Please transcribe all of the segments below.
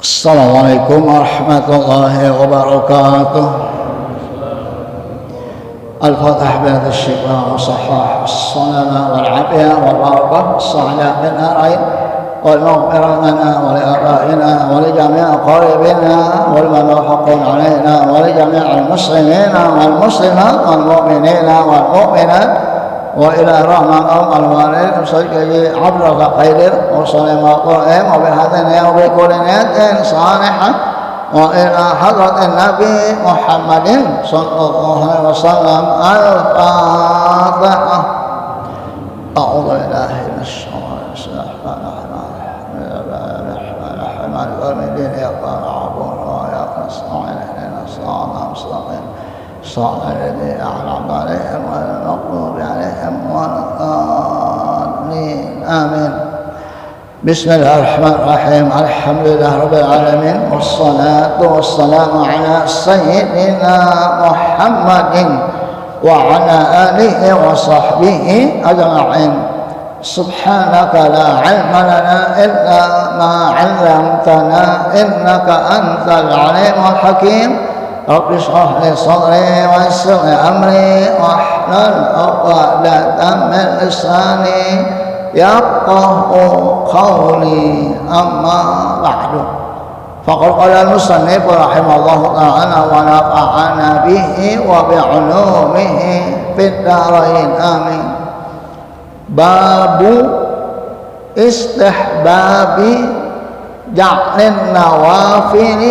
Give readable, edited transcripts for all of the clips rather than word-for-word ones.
Assalamualaikum warahmatullahi wabarakatuh. Al-Fatihah bil shifa wa sahah as-salama wal afiyah wal barakah as-sa'adah min arain wal maghfirah lana wa li abaina wa li jami' qaribina wal malahiqin alaina wa li jami' al-muslimina wal muslimat wal mu'minina wal mu'minat wa ila rahmatum al-walid sajji abdaka khairir wa salama qa'im wa bihadin ya bi kulli niyatin salihah wa ila hadratin nabi Muhammadin sallallahu alaihi wasallam al-fatihah. A'udzu billahi minasy syaithanir rajim. Ya Rabbana wa ya nasta'in ihdinas siratal mustaqim صراط الذين أنعمت عليهم غير المغضوب عليهم ولا الضالين آمين. بسم الله الرحمن الرحيم. الحمد لله رب العالمين والصلاة والسلام على سيدنا محمد وعلى آله وصحبه أجمعين. سبحانك لا علم لنا إلا ما علمتنا إنك أنت العليم الحكيم. رب اشرح لي صدري ويسر لي أمري واحلل عقدة من لساني يفقهوا قولي أما بعد فقد قال المصنف رحمه الله تعالى ونفعنا به وبعلومه في الدارين آمين. باب استحباب جعل النوافل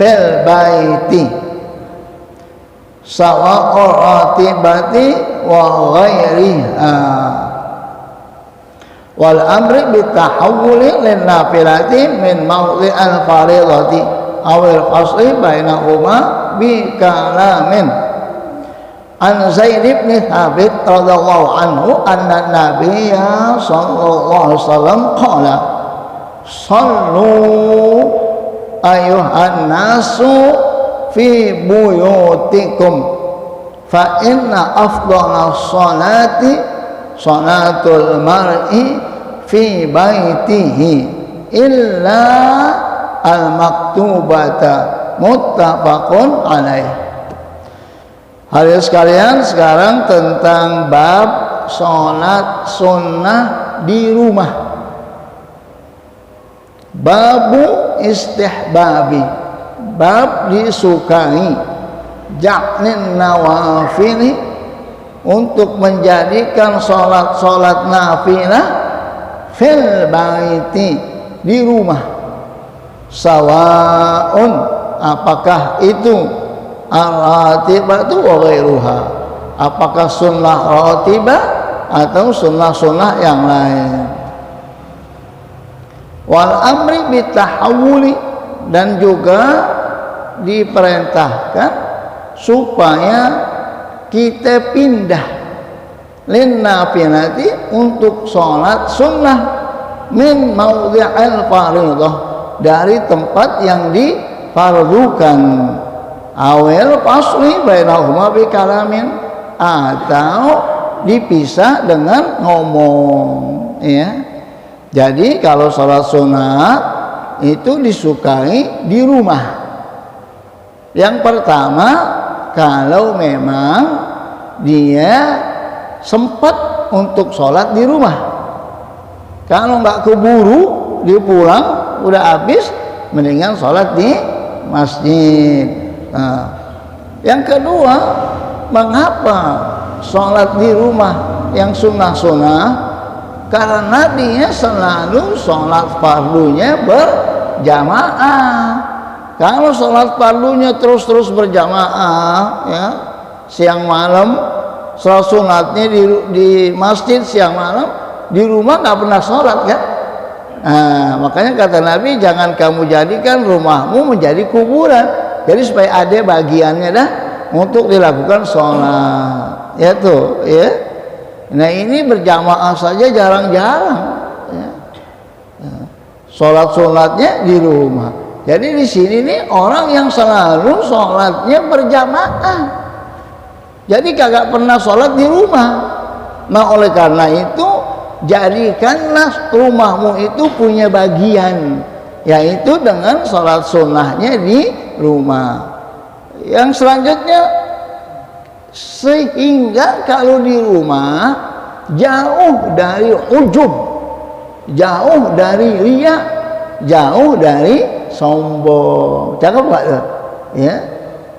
fil baiti sawa'ur ratibati wa ghairiha wal amri bitahawuli lin nafilati min mawdi al faridati awil fasli bainahuma bi kalamin. An Zaid bin Thabit radhiyallahu anhu anna nabiyya sallallahu alaihi wasallam qala sallu ayuhan nasu fi buyutikum fa inna afdhalas salati salatul mar'i fi baitihi illa al maktubata muttafaqun alaih. Hadirin sekalian, sekarang tentang bab salat sunnah di rumah. Babu istihbabi, bab disukai ja'lin nawafili, untuk menjadikan sholat nafilah fil baiti, di rumah. Sawaun, apakah itu ar-ratibatu wa ghairuha, apakah sunnah ratibah atau sunnah-sunnah yang lain. Wal amri bitahawuli, dan juga diperintahkan supaya kita pindah lin nafilati, untuk sholat sunnah min maudhi'il fardhah, dari tempat yang difardukan, awil fasli bainahuma bi kalamin, atau dipisah dengan ngomong, ya. Jadi kalau sholat sunat itu disukai di rumah. Yang pertama, kalau memang dia sempat untuk sholat di rumah. Kalau nggak keburu, dia pulang udah habis, mendingan sholat di masjid. Nah, yang kedua, mengapa sholat di rumah yang sunnah-sunnah? Karena dia selalu sholat fardunya berjamaah. Kalau sholat fardunya terus-terus berjamaah, ya, siang malam, sholat sunatnya di masjid siang malam, di rumah nggak pernah sholat, kan? Nah, makanya kata Nabi, jangan kamu jadikan rumahmu menjadi kuburan. Jadi supaya ada bagiannya dah untuk dilakukan sholat, ya tuh, ya. Nah, ini berjamaah saja jarang-jarang, ya. Sholat sunatnya di rumah. Jadi di sini nih orang yang selalu sholatnya berjamaah, jadi kagak pernah sholat di rumah. Nah, oleh karena itu jadikanlah rumahmu itu punya bagian yaitu dengan sholat sunnahnya di rumah. Yang selanjutnya, sehingga kalau di rumah jauh dari ujub, jauh dari riya, jauh dari sombong. Cakep nggak tuh? Ya.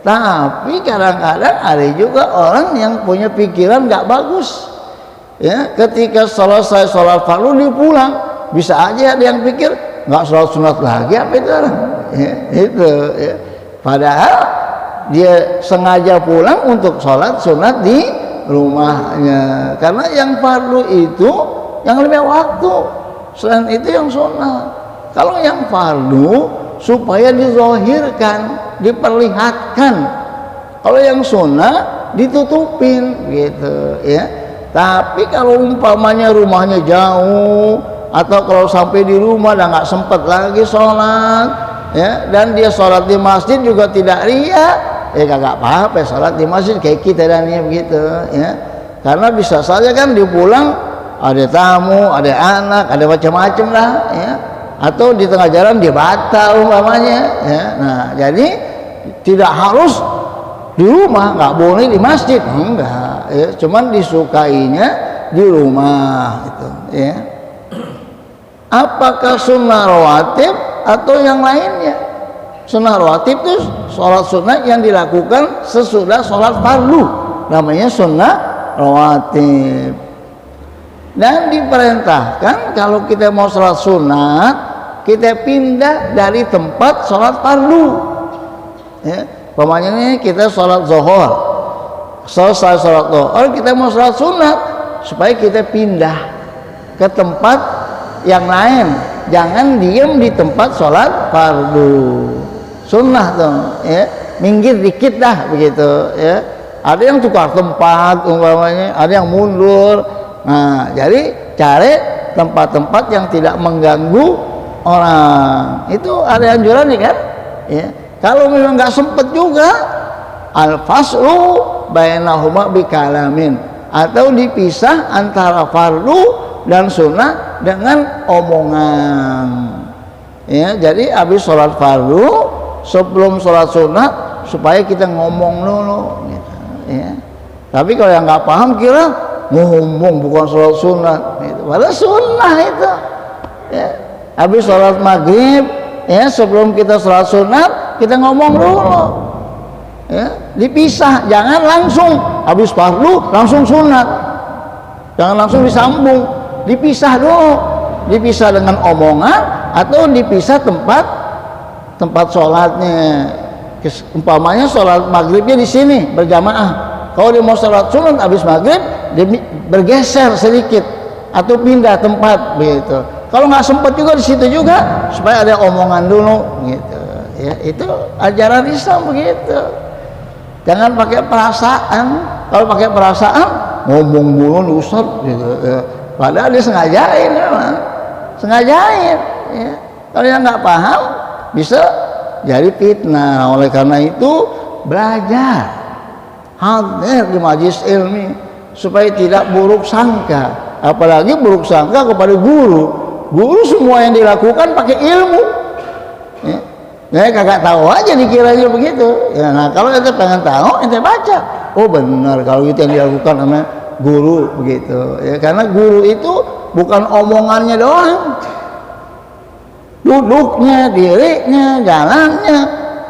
Tapi kadang-kadang ada juga orang yang punya pikiran nggak bagus. Ya, ketika selesai sholat fardu dia pulang, bisa aja ada yang pikir nggak sholat sunat lagi apa itu? Ya, itu. Ya. Padahal dia sengaja pulang untuk sholat sunat di rumahnya. Karena yang fardu itu yang lebih waktu, selain itu yang sunnah. Kalau yang fardu supaya dizahirkan, diperlihatkan. Kalau yang sunnah ditutupin gitu ya. Tapi kalau umpamanya rumahnya jauh, atau kalau sampai di rumah dan nggak sempat lagi sholat ya, dan dia sholat di masjid juga tidak riya, ya kagak apa-apa sholat di masjid kayak kita dan ya begitu ya. Karena bisa saja kan di pulang ada tamu, ada anak, ada macam-macam lah ya, atau di tengah jalan dia batal umpamanya ya. Nah jadi tidak harus di rumah, nggak boleh di masjid, enggak ya, cuman disukainya di rumah itu ya. Apakah sunnah rawatib atau yang lainnya? Sunnah rawatib itu sholat sunnah yang dilakukan sesudah sholat fardu, namanya sunnah rawatib. Dan diperintahkan kalau kita mau sholat sunat, kita pindah dari tempat sholat fardu ya. Pokoknya ini kita sholat zuhur, selesai sholat zuhur kita mau sholat sunat, supaya kita pindah ke tempat yang lain, jangan diem di tempat sholat fardu. Sunnah tuh ya, minggir dikit dah begitu ya. Ada yang tukar tempat umpamanya, ada yang mundur. Nah jadi cari tempat-tempat yang tidak mengganggu orang. Itu ada anjuran nih kan ya. Kalau memang nggak sempet juga, al-faslu bainahuma bikalamin, atau dipisah antara fardu dan sunnah dengan omongan ya. Jadi habis sholat fardu, sebelum sholat sunnah, supaya kita ngomong dulu gitu, ya. Tapi kalau yang nggak paham kira ngomong bukan sholat sunnah gitu. Padahal sunnah itu ya. Habis sholat maghrib ya, sebelum kita sholat sunat kita ngomong dulu ya, dipisah, jangan langsung habis fardu langsung sunat, jangan langsung disambung, dipisah dulu, dipisah dengan omongan atau dipisah tempat sholatnya. Umpamanya sholat maghribnya di sini berjamaah, kalau dia mau sholat sunat habis maghrib dia bergeser sedikit atau pindah tempat begitu. Kalau nggak sempat juga di situ juga, supaya ada omongan dulu gitu ya. Itu ajaran Islam begitu. Jangan pakai perasaan. Kalau pakai perasaan ngomong dulu Ustaz gitu ya. Padahal dia sengajain memang, sengajain ya. Kalau yang nggak paham bisa jadi fitnah. Oleh karena itu belajar, hadir di majelis ilmi supaya tidak buruk sangka, apalagi buruk sangka kepada guru. Guru semua yang dilakukan pakai ilmu ya. Ya kagak tahu aja dikiranya begitu ya. Nah kalau ente pengen tahu, ente baca, oh benar kalau itu yang dilakukan sama guru begitu ya. Karena guru itu bukan omongannya doang, duduknya, dirinya, jalannya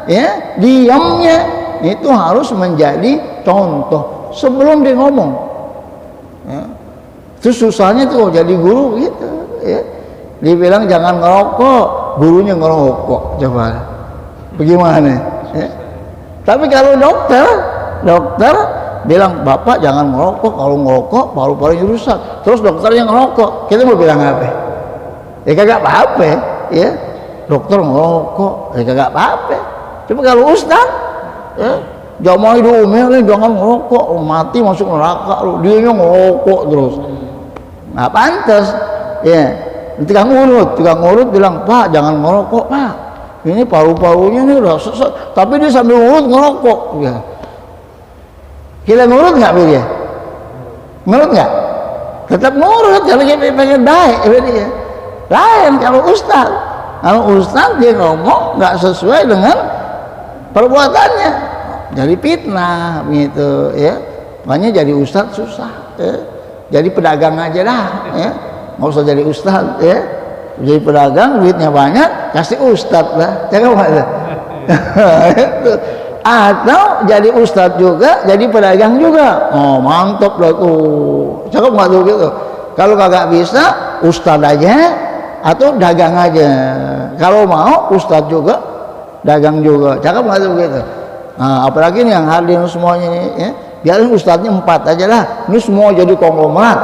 ya, diamnya itu harus menjadi contoh sebelum dia ngomong ya. Itu susahnya tuh jadi guru gitu ya. Dibilang jangan ngerokok, gurunya ngerokok, coba bagaimana ya? Tapi kalau dokter bilang bapak jangan ngerokok, kalau ngerokok paru-parunya rusak, terus dokternya ngerokok, kita mau bilang apa? Ya kagak apa-apa ya, dokter ngerokok ya kagak apa-apa. Coba kalau ustaz ya, jamaah diomelin jangan ngerokok, mati masuk neraka lu, dianya ngerokok terus, nggak pantas ya. Tukang urut bilang, Pak jangan ngerokok Pak, ini paru-parunya nih udah sesak, tapi dia sambil ngurut ngerokok ya. Kita ngurut nggak dia? Ngurut nggak? Tetap ngurut kalau dia pengen baik dia. Lain kalau ustaz Kalau ustaz dia ngomong nggak sesuai dengan perbuatannya, jadi fitnah gitu ya. Makanya jadi ustaz susah ya. Jadi pedagang aja dah ya, nggak usah jadi ustaz ya. Jadi pedagang duitnya banyak, kasih ustaz lah, cakep nggak tuh? Atau jadi ustaz juga, jadi pedagang juga, oh mantap lah tuh, cakep nggak tuh gitu? Kalau kagak bisa, ustaz aja atau dagang aja. Kalau mau ustaz juga, dagang juga, cakep nggak tuh gitu? Nah, apalagi nih yang hadir semuanya nih ya, biarin ustaznya 4 aja lah, ini semua jadi konglomerat,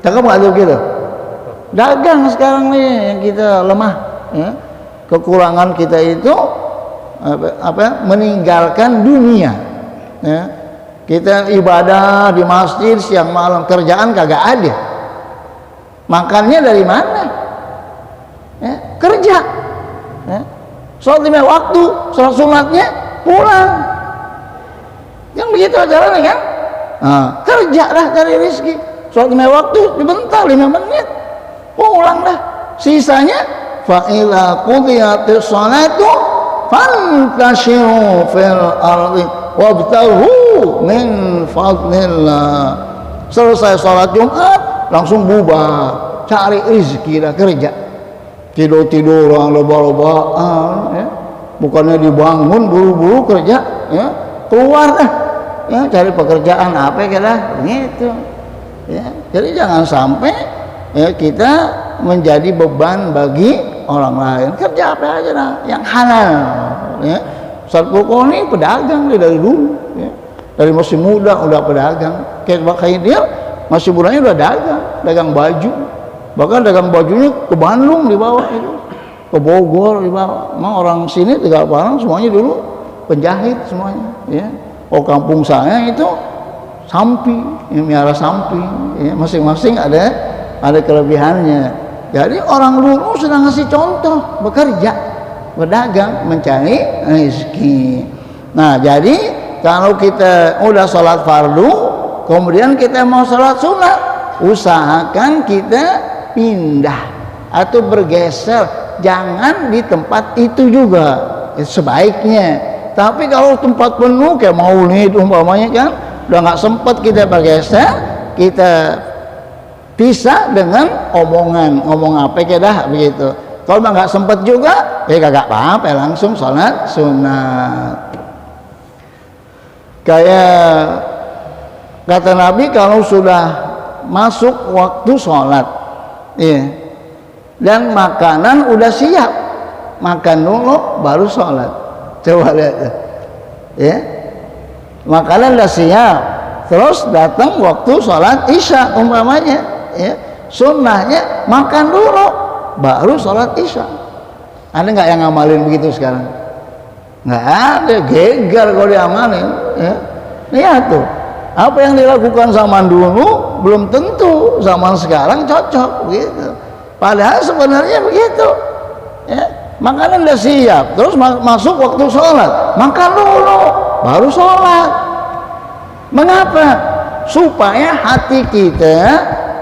cakep nggak tuh gitu? Dagang sekarang nih yang kita lemah ya. Kekurangan kita itu meninggalkan dunia ya. Kita ibadah di masjid siang malam, kerjaan kagak ada, makannya dari mana ya? Kerja ya. Sholat 5 waktu, sholat sunatnya pulang, yang begitu acaranya kan. Nah, kerja lah cari rezeki, sholat 5 waktu sebentar 5 menit pulang dah, sisanya fa idza qudiyatis shalatu fantashiru fil ardi wabtaghu min fadlillah. Selesai sholat Jumat langsung bubar, cari rezeki dah, kerja. Tidur orang loba-lobaan ya. Bukannya dibangun buru-buru kerja ya, keluar dah ya, cari pekerjaan apa kira gitu ya. Jadi jangan sampai ya kita menjadi beban bagi orang lain. Kerja apa aja lah yang halal ya. Ustaz Koko ini pedagang dia dari dulu ya. Dari masih muda udah pedagang, kayak dia masih mudanya udah dagang baju, bahkan dagang bajunya ke Bandung dibawa itu, ke Bogor dibawa. Emang orang sini Tegal Parang semuanya dulu penjahit semuanya ya. Oh, kampung saya itu sampi, ya, miara sampi ya. Masing-masing ada kelebihannya. Jadi orang dulu sudah ngasih contoh bekerja, berdagang, mencari rezeki. Nah, jadi kalau kita udah sholat fardu, kemudian kita mau sholat sunat, usahakan kita pindah atau bergeser, jangan di tempat itu juga sebaiknya. Tapi kalau tempat penuh kayak maulid umpamanya kan, udah nggak sempat kita bergeser, kita bisa dengan ngomong apa dah begitu. Kalau nggak sempat juga, ya kagak apa-apa, langsung sholat sunat. Kayak kata Nabi, kalau sudah masuk waktu sholat ya, dan makanan udah siap, makan dulu baru sholat. Coba lihat ya, makanan udah siap, terus datang waktu sholat isya umpamanya ya, sunnahnya makan dulu baru sholat isya. Ada nggak yang ngamalin begitu sekarang? Nggak ada, gegar kalau diamalin ya. Lihat tuh, apa yang dilakukan zaman dulu belum tentu zaman sekarang cocok gitu. Padahal sebenarnya begitu ya. Makanan udah siap, terus masuk waktu sholat, makan dulu baru sholat. Mengapa? Supaya hati kita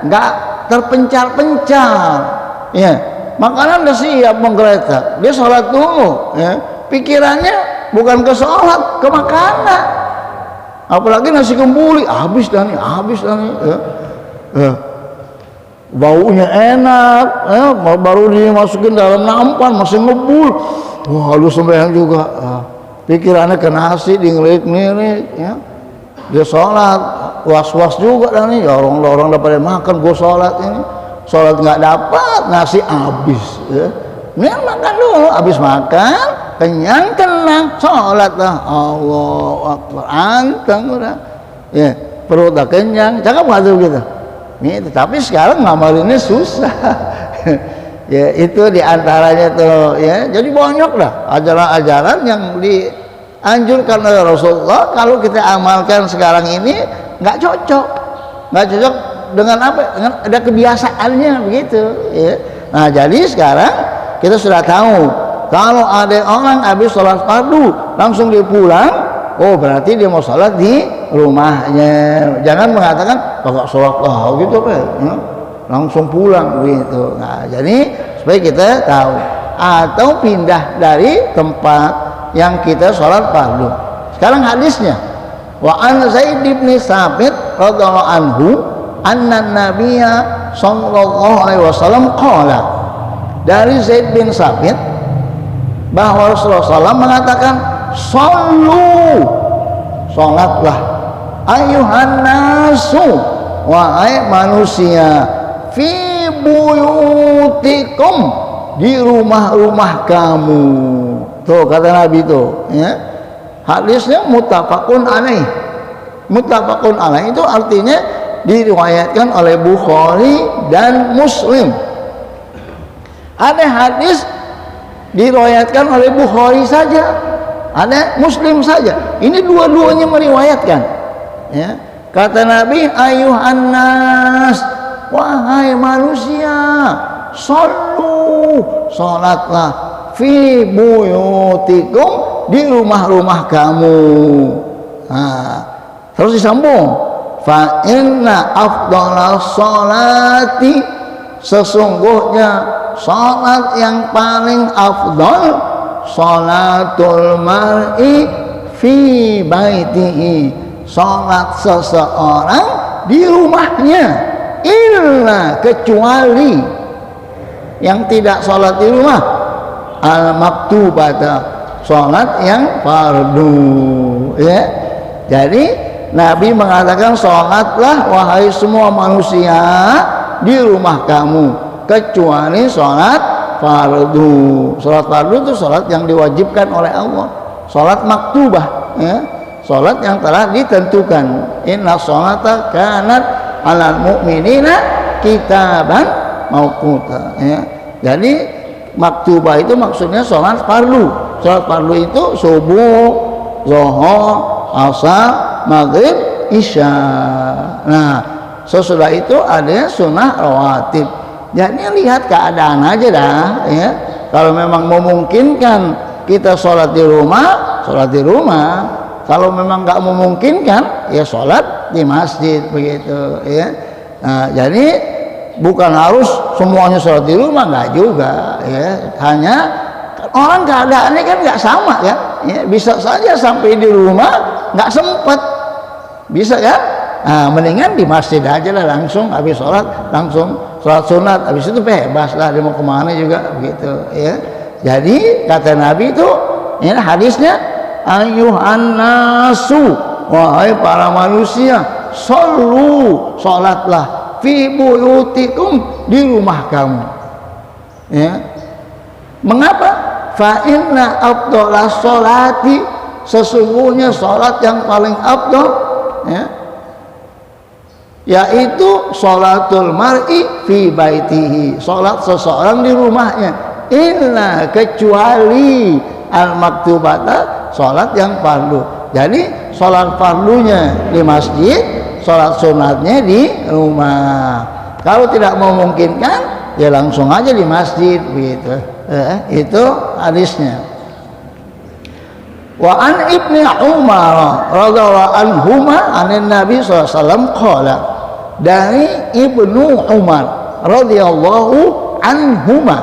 nggak terpencar-pencar ya. Makanan udah siap menggeletak, dia sholat dulu ya. Pikirannya bukan ke sholat, ke makanan. Apalagi nasi kembuli, habis dah nih ya. Baunya enak ya, baru dimasukin dalam nampan masih ngebul, wah lu sembahyang juga. Pikirannya ke nasi, di ngelirik-ngelirik ya. Dia sholat, was-was juga dah nih, ya orang dapat makan, gue sholat ini, sholat nggak dapat, nasi habis ya. Ini makan dulu, habis makan kenyang tenang, sholat lah, Allahu Akbar, anteng udah ya, perut udah kenyang, cakep nggak tuh gitu gitu. Tapi sekarang ngamalinnya susah ya, itu diantaranya tuh ya. Jadi banyak lah ajaran-ajaran yang dianjurkan oleh Rasulullah, kalau kita amalkan sekarang ini nggak cocok dengan apa, dengan ada kebiasaannya begitu ya. Nah, jadi sekarang kita sudah tahu, kalau ada orang habis sholat fardu langsung dia pulang, oh berarti dia mau sholat di rumahnya. Jangan mengatakan kalau sholat lah gitu apa ya, langsung pulang gitu. Nah, jadi supaya kita tahu, atau pindah dari tempat yang kita sholat fardu. Sekarang hadisnya, wa an Zaid bin Tsabit radhiyallahu anhu anna nabiyya sallallahu alaihi wasallam qala, dari Zaid bin Tsabit bahwa Rasulullah SAW mengatakan, sallu, sholatlah, ayuhan nasu, wahai manusia, fi buyutikum, di rumah-rumah kamu. Tuh kata Nabi tuh, ya. Hadisnya muttafaqun alaih. Muttafaqun alaih itu artinya diriwayatkan oleh Bukhari dan Muslim. Ada hadis diriwayatkan oleh Bukhari saja, ada Muslim saja. Ini dua-duanya meriwayatkan. Ya. Kata Nabi, ayuhan nas, wahai manusia, sallu, sholatlah, fi buyutikum, di rumah-rumah kamu. Nah, terus disambung, fa inna afdhalas sholati, sesungguhnya salat yang paling afdal, salatul mar'i fi baitihi, salat seseorang di rumahnya, illa, kecuali yang tidak salat di rumah, al maktubata, salat yang fardu, ya. Jadi Nabi mengatakan, salatlah wahai semua manusia di rumah kamu, kecuali salat fardu. Salat fardu itu salat yang diwajibkan oleh Allah, salat maktubah, ya, salat yang telah ditentukan. Inna sholata kanat alal mu'minina kitaban mauquta, ya. Jadi maktubah itu maksudnya salat fardu. Salat fardu itu subuh, zuhur, asar, maghrib, isya. Nah, sesudah itu ada sunnah rawatib. Jadi lihat keadaan aja dah, ya. Kalau memang memungkinkan kita sholat di rumah, sholat di rumah. Kalau memang nggak memungkinkan, ya sholat di masjid, begitu, ya. Nah, jadi bukan harus semuanya sholat di rumah, nggak juga, ya. Hanya orang keadaannya kan nggak sama, kan, ya. Bisa saja sampai di rumah nggak sempat, bisa kan. Nah, mendingan di masjid aja lah, langsung habis sholat langsung sholat sunat, habis itu bebas lah, dia mau kemana juga, begitu, ya. Jadi kata Nabi itu, ini hadisnya, ayuhan nasu, wahai para manusia, sallu, sholatlah, fi buyutikum, di rumah kamu, ya. Mengapa? Fa inna afdalas sholati, sesungguhnya sholat yang paling afdal, ya, yaitu sholatul mar'i fi baitihi, sholat seseorang di rumahnya, illa, kecuali al maktubata, sholat yang fardu. Jadi sholat fardunya di masjid, sholat sunatnya di rumah. Kalau tidak memungkinkan, ya langsung aja di masjid, begitu. Itu hadisnya. Wa an ibni Umar radhiyallahu anhuma anin Nabi sallallahu alaihi wasallam qala, dari Ibnu Umar radhiyallahu anhuma,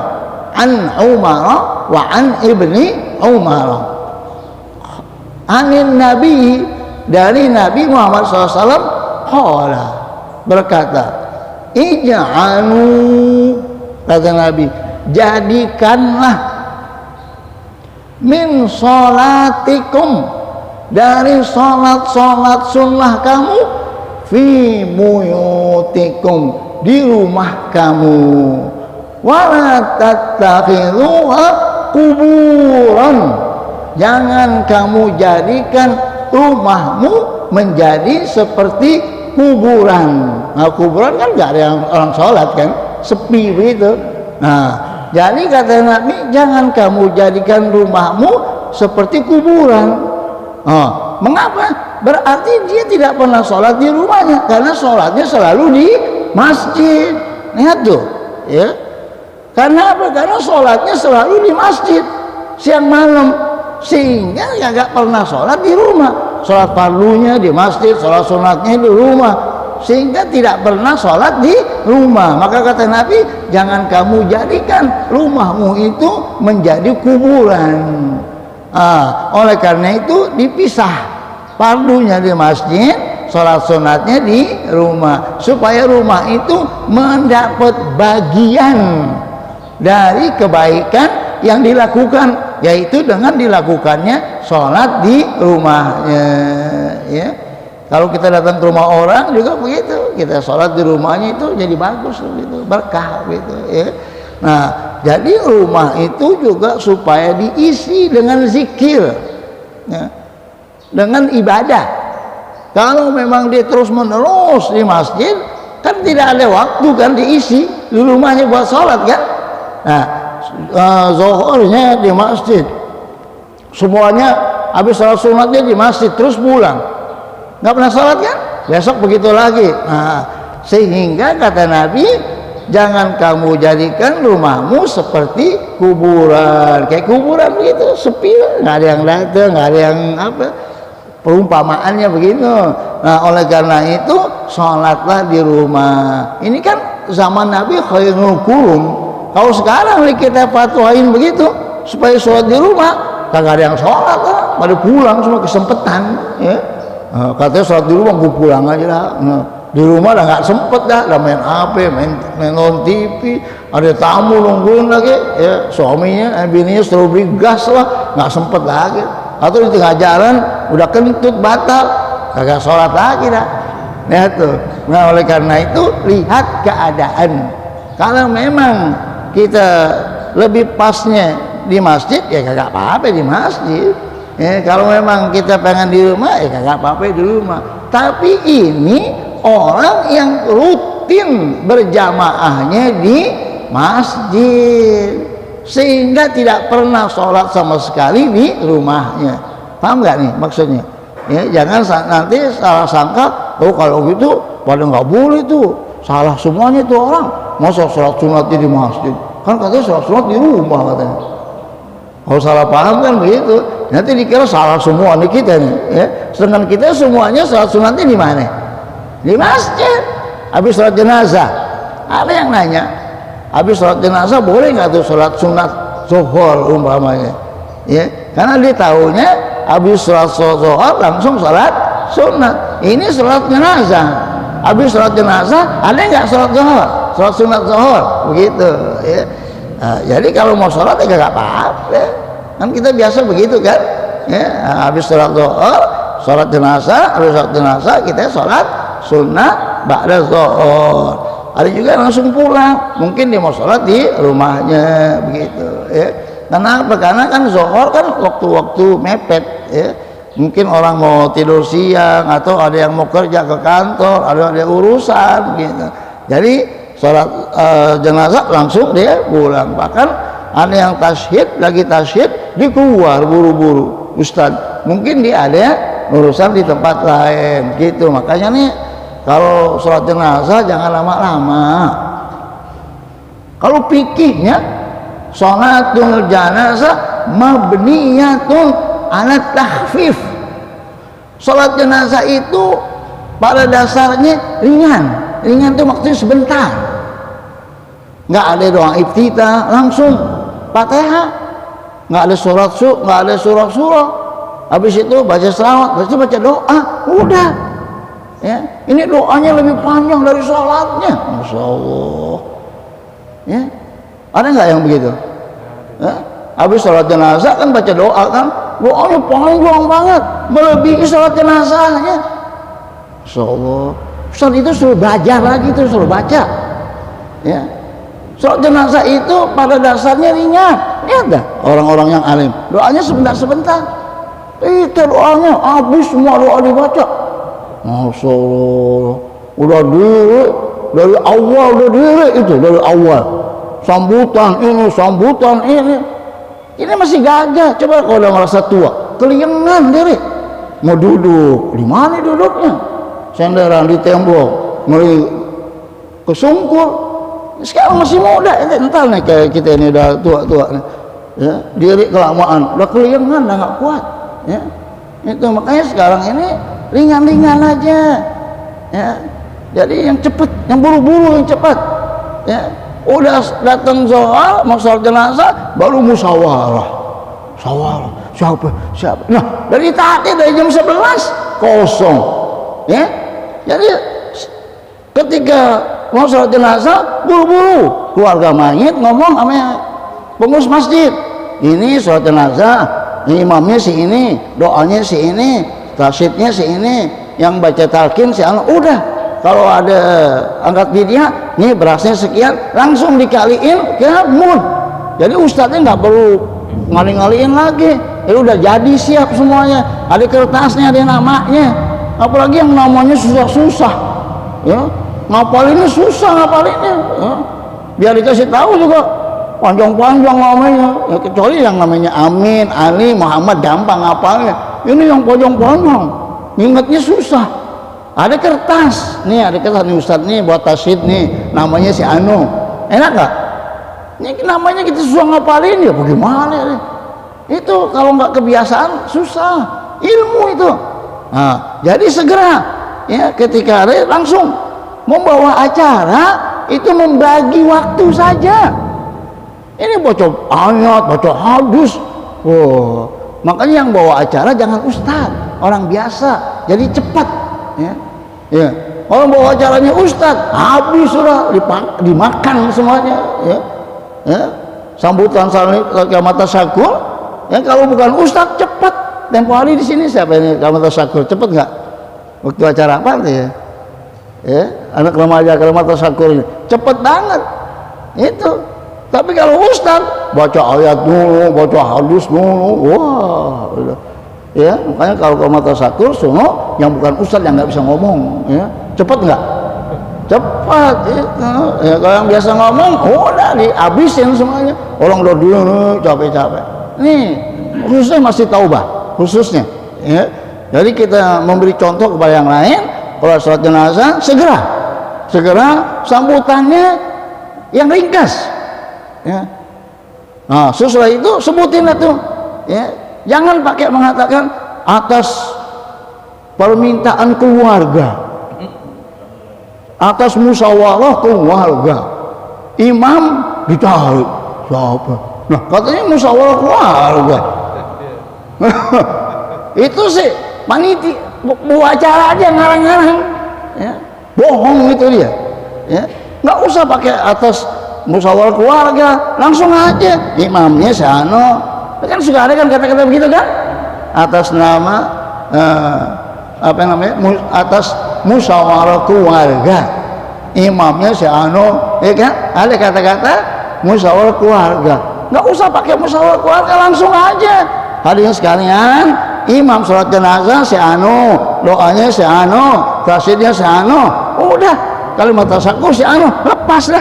an Umar wa an ibni Umar, anin Nabi, dari Nabi Muhammad SAW, qala, berkata, ij'alu, kata Nabi, jadikanlah, min sholatikum, dari sholat-sholat sunnah kamu, fi buyutikum, di rumah kamu, wala tattakhidhuha kuburan, jangan kamu jadikan rumahmu menjadi seperti kuburan. Nah, kuburan kan gak ada orang sholat, kan, sepi begitu. Nah, jadi kata Nabi, jangan kamu jadikan rumahmu seperti kuburan. Oh, mengapa? Berarti dia tidak pernah sholat di rumahnya, karena sholatnya selalu di masjid. Lihat tuh, ya. Karena apa? Karena sholatnya selalu di masjid, siang malam, sehingga ya nggak pernah sholat di rumah. Sholat fardunya di masjid, sholat sunatnya di rumah, sehingga tidak pernah sholat di rumah. Maka kata Nabi, jangan kamu jadikan rumahmu itu menjadi kuburan. Oleh karena itu dipisah, fardunya di masjid, sholat sunatnya di rumah, supaya rumah itu mendapat bagian dari kebaikan yang dilakukan, yaitu dengan dilakukannya sholat di rumahnya. Ya, kalau kita datang ke rumah orang juga begitu, kita sholat di rumahnya itu jadi bagus gitu, berkah gitu ya. Nah, jadi rumah itu juga supaya diisi dengan zikir ya, dengan ibadah. Kalau memang dia terus menerus di masjid, kan tidak ada waktu kan diisi di rumahnya buat sholat kan. Nah, zuhurnya di masjid, semuanya habis sholat sunatnya di masjid, terus pulang nggak pernah sholat kan, besok begitu lagi. Nah, sehingga kata Nabi, jangan kamu jadikan rumahmu seperti kuburan, kayak kuburan begitu, sepi, nggak ada yang datang, nggak ada yang apa, perumpamaannya begitu. Nah, oleh karena itu sholatlah di rumah. Ini kan zaman Nabi khairul qurun. Kalau sekarang kita fatwain begitu supaya sholat di rumah, kagak ada yang sholat lah, pada pulang semua, kesempetan ya. Katanya sholat di rumah, gue pulang aja lah. Di rumah dah nggak sempet dah main HP, main nonton TV, ada tamu nungguin lagi ya, suaminya bininya suruh beli gas lah, nggak sempet lagi. Atau di tengah jalan udah kentut batal, kagak sholat lagi dah. Nah tuh, nah oleh karena itu lihat keadaan. Kalau memang kita lebih pasnya di masjid, ya kagak apa-apa di masjid. Ya, kalau memang kita pengen di rumah, ya kagak apa-apa di rumah. Tapi ini orang yang rutin berjamaahnya di masjid, sehingga tidak pernah sholat sama sekali di rumahnya. Paham nggak nih maksudnya? Ya, jangan nanti salah sangka, oh kalau gitu pada nggak boleh tuh, salah semuanya tuh orang. Masa sholat sunatnya di masjid? Kan katanya sholat sunat di rumah katanya. Kalau salah paham kan begitu, nanti dikira salah semua nih kita nih. Ya. Sedangkan kita semuanya sholat sunatnya di mana? Di masjid. Habis sholat jenazah, ada yang nanya, habis sholat jenazah boleh nggak tuh sholat sunat zuhur umpamanya? Ya, karena dia tahunya habis sholat zuhur langsung sholat sunat. Ini sholat jenazah, habis sholat jenazah ada nggak sholat zuhur, sholat sunat zuhur begitu? Ya. Nah, jadi kalau mau sholat ya nggak apa-apa. Kan kita biasa begitu kan? Ya, habis sholat zuhur, sholat jenazah, habis sholat jenazah kita sholat sunnah ba'da zuhur. Ada juga langsung pulang, mungkin dia mau sholat di rumahnya begitu ya. Kenapa? Karena kan zuhur kan waktu-waktu mepet ya. Mungkin orang mau tidur siang, atau ada yang mau kerja ke kantor, ada urusan gitu. Jadi sholat jenazah langsung dia pulang. Bahkan ada yang tasyhid, lagi tasyhid dia keluar buru-buru, Ustadz mungkin dia ada urusan di tempat lain gitu. Makanya nih kalau sholat jenazah jangan lama-lama. Kalau fikihnya sholatul jenazah mabniyatun ala tahfif. Sholat jenazah itu pada dasarnya ringan itu maksudnya sebentar, nggak ada doa iftitah, langsung Fatihah, nggak ada nggak ada surah, habis itu baca selawat, habis itu baca doa, udah ya. Ini doanya lebih panjang dari sholatnya, Masya Allah ya. Ada nggak yang begitu ya? Habis sholat jenazah kan baca doa kan, doanya panjang banget, melebihi sholat jenazahnya, Masya Allah. Ustaz itu suruh belajar lagi, itu suruh baca ya. Sholat jenazah itu pada dasarnya ringan. Lihat dah orang-orang yang alim, doanya sebentar-sebentar, itu doanya habis semua doa dibaca, Masya Allah. Udah diri dari awal, udah diri itu dari awal, sambutan ini masih gagah. Coba kalau udah merasa tua, kelingan diri, mau duduk di mana duduknya, senderan di tembok, ngeri kesungkur. Sekarang masih muda, entar nih kayak kita ini udah tua-tua nih ya, diri kelamaan, udah kelingan, udah nggak kuat ya. Itu makanya sekarang ini ringan-ringan aja ya. Jadi yang cepat, yang buru-buru, yang cepat. Ya, udah datang soal mau sholat jenazah baru musyawarah. Siapa? Nah, dari tadi dari jam 11 kosong. Ya. Jadi ketika mau sholat jenazah buru-buru, keluarga mayit ngomong sama pengurus masjid. Ini sholat jenazah, imamnya si ini, doanya si ini, tasyidnya si ini, yang baca talqin si anu. Udah, kalau ada angkat vidya, nih berasnya sekian, langsung dikaliin ke mud. Jadi ustadznya nggak perlu ngali-ngaliin lagi. Udah jadi siap semuanya. Ada kertasnya, ada namanya. Apalagi yang namanya susah-susah. Ya, ngapalinnya susah ngapalinnya. Ya. Biar dikasih tahu juga panjang-panjang namanya. Ya, kecuali yang namanya Amin, Ali, Muhammad gampang ngapalnya. Ini yang panjang-panjang, ingatnya susah. Ada kertas, nih ada kertas nih Ustadz nih buat tasyid nih, namanya si Anu. Enak nggak? Ini namanya kita susah ngapalin ya, bagaimana nih? Itu kalau nggak kebiasaan susah, ilmu itu. Nah, jadi segera ya ketika ada langsung membawa acara itu membagi waktu saja. Ini baca ayat, baca hadis. Wow. Makanya yang bawa acara jangan ustadz, orang biasa. Jadi cepat. Ya. Orang bawa acaranya ustadz, habis sudah dimakan semuanya. Ya. Sambutan saling mata syukur. Ya kalau bukan ustadz cepat. Tempo hari di sini siapa ini mata syukur cepat nggak? Waktu acara apa ya? Ya, anak remaja mata syukur ini cepat banget. Itu. Tapi kalau ustadz baca ayat dulu, baca hadis dulu, wah, ya makanya kalau mata syukur semua yang bukan ustadz yang nggak bisa ngomong, ya cepat nggak? Cepat, ya kalau yang biasa ngomong, udah dihabisin semuanya. Orang udah dulu capek-capek. Nih khususnya masih taubah, khususnya, ya. Jadi kita memberi contoh kepada yang lain. Kalau sholat jenazah segera sambutannya yang ringkas. Ya. Nah, sesudah itu sebutin itu, ya. Jangan pakai mengatakan atas permintaan keluarga, atas musyawarah keluarga, imam ditarik siapa? Nah, katanya musyawarah keluarga. Itu sih panitia buat acara aja ngarang-ngarang, ya. Bohong itu dia, ya. Nggak usah pakai atas musyawarah keluarga, langsung aja imamnya sano. Kan suka ada kan kata-kata begitu kan, atas nama apa namanya, atas musyawarah keluarga imamnya sano, ya kan, ada kata-kata musyawarah keluarga. Nggak usah pakai musyawarah keluarga, langsung aja. Hadirin sekalian, imam sholat jenazah si anu, doanya si anu, tasyidnya si anu, udah kalimat tasyakur si anu, lepas dah.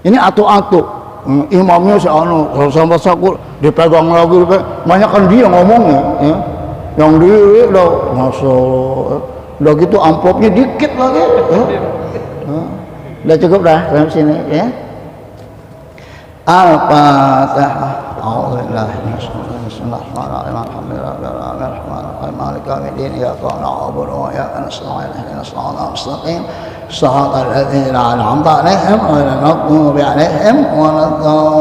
Ini atu-atu, imamnya si anu, kalau sama tasyakur dipegang lagi, banyak kan dia ngomongnya, ya. Yang diri udah masuk, udah gitu amplopnya dikit lagi, ya. Udah cukup dah dalam sini, ya. Al-Fatihah. Bismillahirrahmanirrahim. Alhamdulillahirrahmanirrahim. Maliki yaumiddin. Iyyaka na'budu wa iyyaka nasta'in. Ihdinas siratal mustaqim. Shiratal ladzina an'amta 'alaihim ghairil maghdubi 'alaihim waladdallin.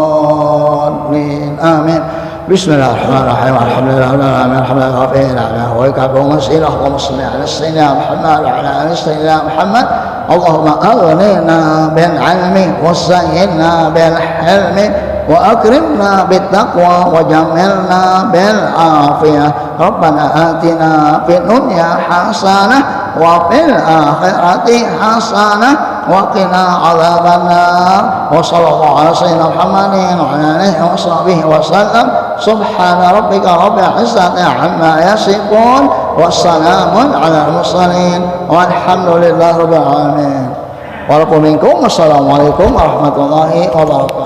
Amin. Bismillahirrahmanirrahim. Alhamdulillahirrahmanirrahim. Alhamdulillahirrahmanirrahim. Wa yakabum wasilah wa muslim ala sayyidina Muhammad wa ala ali sayyidina Muhammad. Allahumma aghnina bil 'ilmi wa sayyidna bil hilmi وأكرمنا بالتقوى وجملنا بالعافية ربنا آتنا في الدنيا حسنة وفي الآخرة حسنة وقنا عذاب النار وصلى الله على سيدنا محمد وعلى آله وصحبه وسلم سبحان ربك رب العزة عما يصفون والسلام على المرسلين والحمد لله رب العالمين. Waalaikumsalam warahmatullahi wabarakatuh.